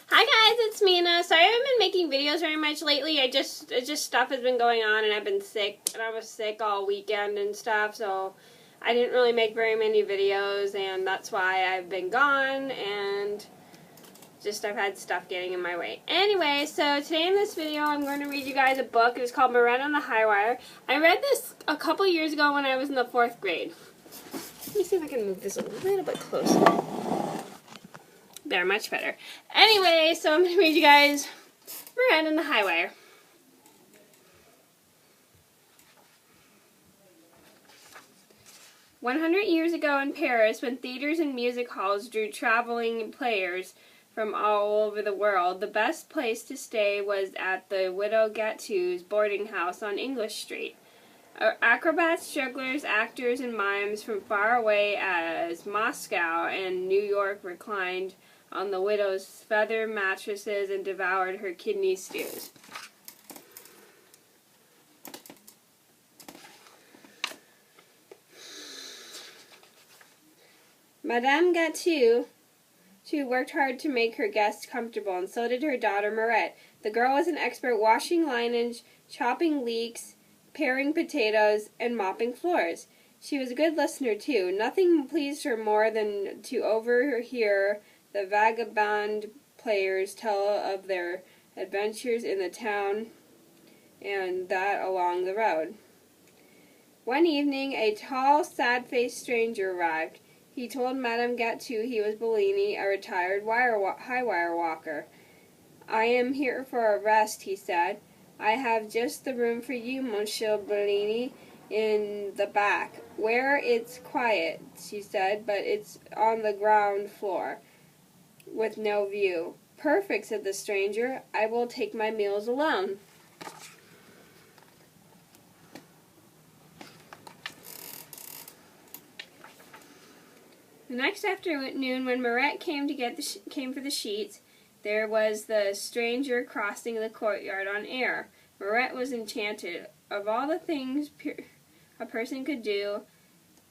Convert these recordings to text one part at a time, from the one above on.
Hi guys, it's Mina. Sorry I haven't been making videos very much lately. Stuff has been going on and I've been sick, and I was sick all weekend and stuff, so I didn't really make very many videos, and that's why I've been gone, and I've had stuff getting in my way. Anyway, so today in this video I'm going to read you guys a book. It's called Mirette on the Highwire. I read this a couple years ago when I was in the 4th grade. Let me see if I can move this a little bit closer. There, much better. Anyway, so I'm going to read you guys Mirette on the Highwire. "100 years ago in Paris, when theaters and music halls drew traveling players from all over the world, the best place to stay was at the Widow Gattu's boarding house on English Street. Acrobats, jugglers, actors, and mimes from far away as Moscow and New York reclined on the widow's feather mattresses and devoured her kidney stews. Madame Gattu worked hard to make her guests comfortable, and so did her daughter Mirette. The girl was an expert washing linens, chopping leeks, paring potatoes, and mopping floors. She was a good listener, too. Nothing pleased her more than to overhear the vagabond players tell of their adventures in the town and that along the road. One evening, a tall, sad-faced stranger arrived. He told Madame Gattu he was Bellini, a retired high-wire walker. "I am here for a rest," he said. "I have just the room for you, Monsieur Bellini, in the back, where it's quiet," she said, "but it's on the ground floor, with no view." "Perfect," said the stranger. "I will take my meals alone." The next afternoon, when Mirette came for the sheets, there was the stranger crossing the courtyard on air. Mirette was enchanted. Of all the things a person could do,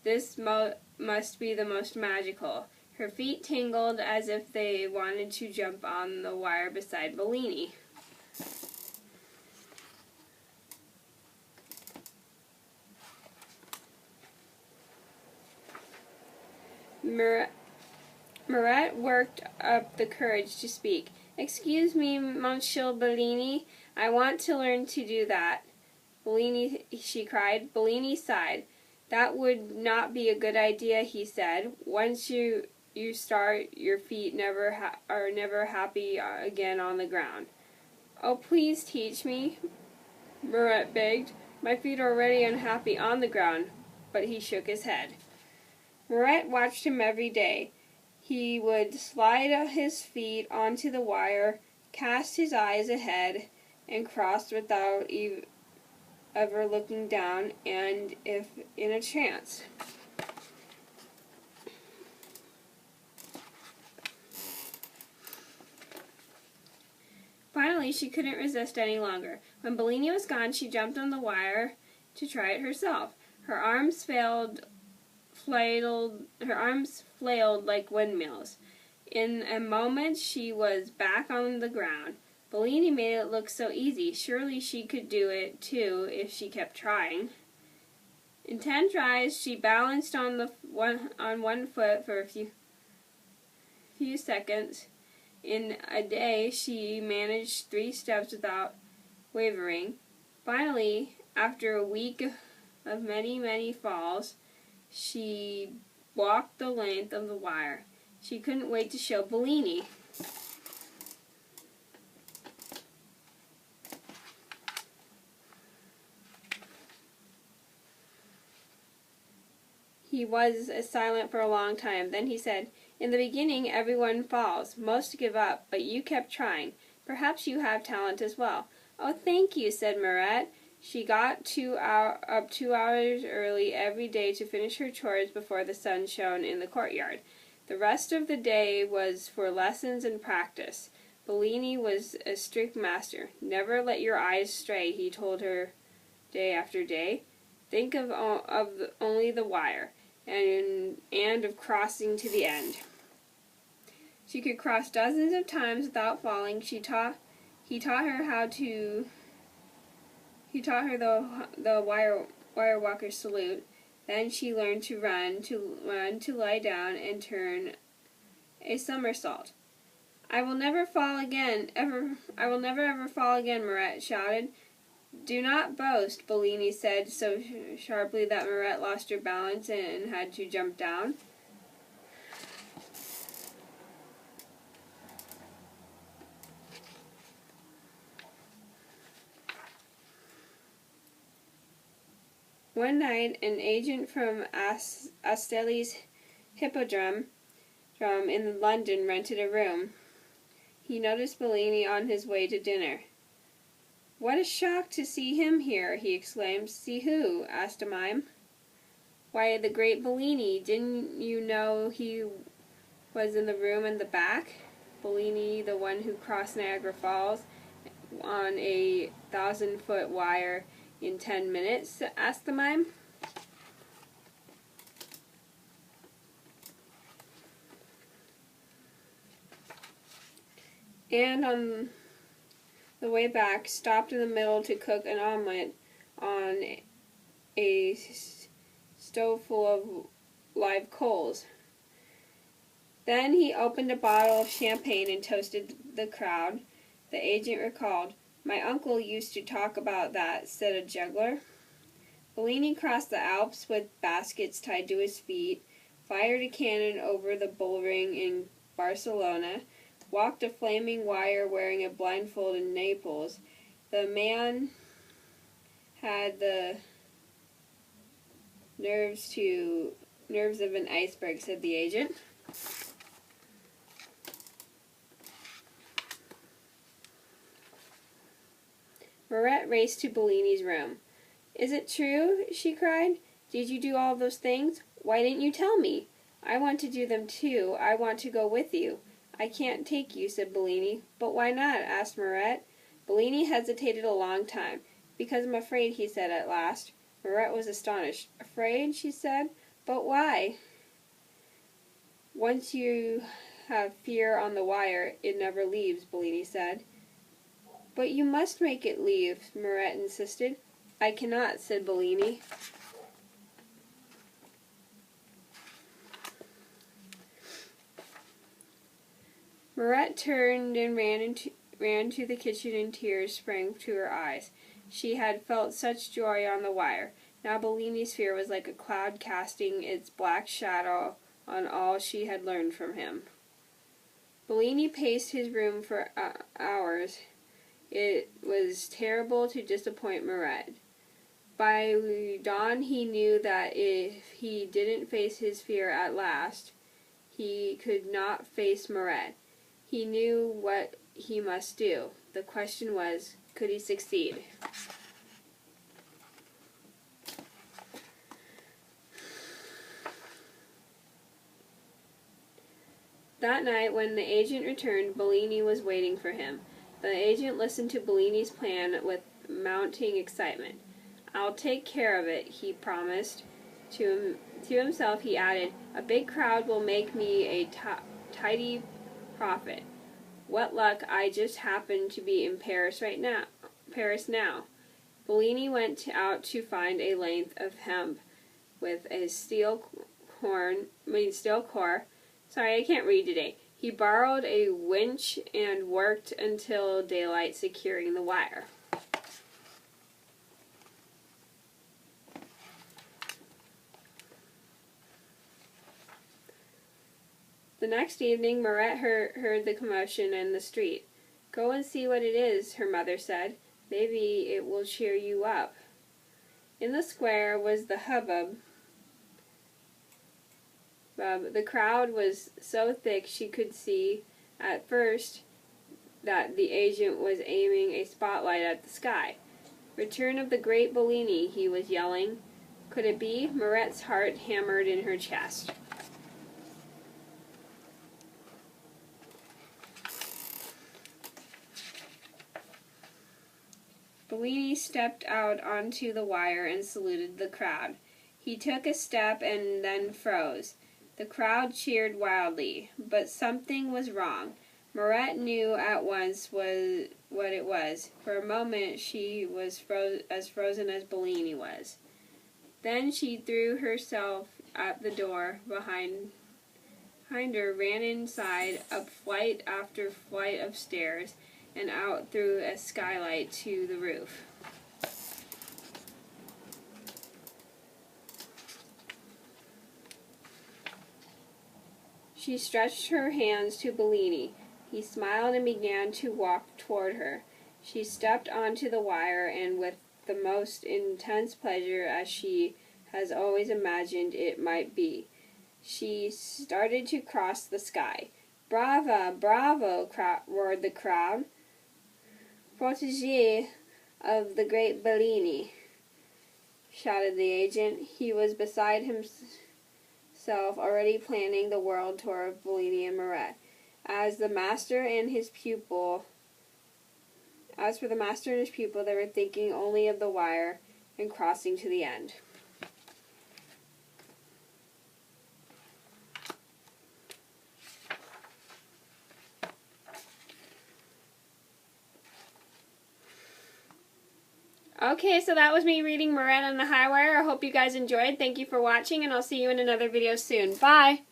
this must be the most magical. Her feet tingled as if they wanted to jump on the wire beside Bellini. Mirette worked up the courage to speak. "Excuse me, Monsieur Bellini, I want to learn to do that." "Bellini," she cried. Bellini sighed. "That would not be a good idea," he said. "Once you start, your feet are never happy again on the ground." "Oh, please teach me," Mirette begged. "My feet are already unhappy on the ground." But he shook his head. Mirette watched him every day. He would slide his feet onto the wire, cast his eyes ahead, and cross without ever looking down, and if in a trance. Finally, she couldn't resist any longer. When Bellini was gone, she jumped on the wire to try it herself. Her arms flailed like windmills. In a moment, she was back on the ground. Bellini made it look so easy. Surely she could do it, too, if she kept trying. In 10 tries, she balanced on one foot for a few seconds. In a day, she managed 3 steps without wavering. Finally, after a week of many, many falls, she walked the length of the wire. She couldn't wait to show Bellini. He was silent for a long time. Then he said, "In the beginning, everyone falls. Most give up, but you kept trying. Perhaps you have talent as well." "Oh, thank you," said Mirette. She got up 2 hours early every day to finish her chores before the sun shone in the courtyard. The rest of the day was for lessons and practice. Bellini was a strict master. "Never let your eyes stray," he told her day after day. "Think of only the wire, and of crossing to the end." She could cross dozens of times without falling. He taught her the wire walker salute. Then she learned to run, to lie down, and turn a somersault. I will never fall again, I will never ever fall again, Mirette shouted. Do not boast, Bellini said so sharply that Mirette lost her balance and had to jump down. One night, an agent from Astelli's Hippodrome in London rented a room. He noticed Bellini on his way to dinner. What a shock to see him here, he exclaimed. See who? Asked a mime. Why, the great Bellini. Didn't you know he was in the room in the back? Bellini, the one who crossed Niagara Falls on a 1,000-foot wire in 10 minutes? Asked the mime. And on the way back, stopped in the middle to cook an omelette on a stove full of live coals. Then he opened a bottle of champagne and toasted the crowd. The agent recalled. My uncle used to talk about that, said a juggler. Bellini crossed the Alps with baskets tied to his feet, fired a cannon over the bull ring in Barcelona, walked a flaming wire wearing a blindfold in Naples. The man had the nerves of an iceberg, said the agent. Mirette raced to Bellini's room. Is it true? She cried. Did you do all those things? Why didn't you tell me? I want to do them too. I want to go with you. I can't take you, said Bellini. But why not? Asked Mirette. Bellini hesitated a long time. Because I'm afraid, he said at last. Mirette was astonished. Afraid? She said. But why? Once you have fear on the wire, it never leaves, Bellini said. But you must make it leave, Mirette insisted. I cannot, said Bellini. Mirette turned and ran to the kitchen, and tears sprang to her eyes. She had felt such joy on the wire. Now Bellini's fear was like a cloud casting its black shadow on all she had learned from him. Bellini paced his room for hours. It was terrible to disappoint Mirette. By dawn he knew that if he didn't face his fear at last, he could not face Mirette. He knew what he must do. The question was, could he succeed? That night, when the agent returned, Bellini was waiting for him. The agent listened to Bellini's plan with mounting excitement. I'll take care of it, he promised. To himself he added, a big crowd will make me a tidy profit. What luck, I just happen to be in Paris now. Bellini went out to find a length of hemp with a steel core. Sorry, I can't read today. He borrowed a winch and worked until daylight securing the wire. The next evening, Mirette heard the commotion in the street. Go and see what it is, her mother said. Maybe it will cheer you up. In the square was the hubbub. The crowd was so thick she could see at first that the agent was aiming a spotlight at the sky. Return of the great Bellini, he was yelling. Could it be? Mirette's heart hammered in her chest. Bellini stepped out onto the wire and saluted the crowd. He took a step and then froze. The crowd cheered wildly, but something was wrong. Mirette knew at once what it was. For a moment she was as frozen as Bellini was. Then she threw herself at the door behind her, ran inside, up flight after flight of stairs, and out through a skylight to the roof. She stretched her hands to Bellini. He smiled and began to walk toward her. She stepped onto the wire, and with the most intense pleasure, as she has always imagined it might be, she started to cross the sky. "Brava, bravo!" roared the crowd. "Protégé of the great Bellini," shouted the agent. He was beside himself, already planning the world tour of Bellini and Mirette. As for the master and his pupil, they were thinking only of the wire and crossing to the end. Okay, so that was me reading Mirette on the Highwire. I hope you guys enjoyed. Thank you for watching, and I'll see you in another video soon. Bye!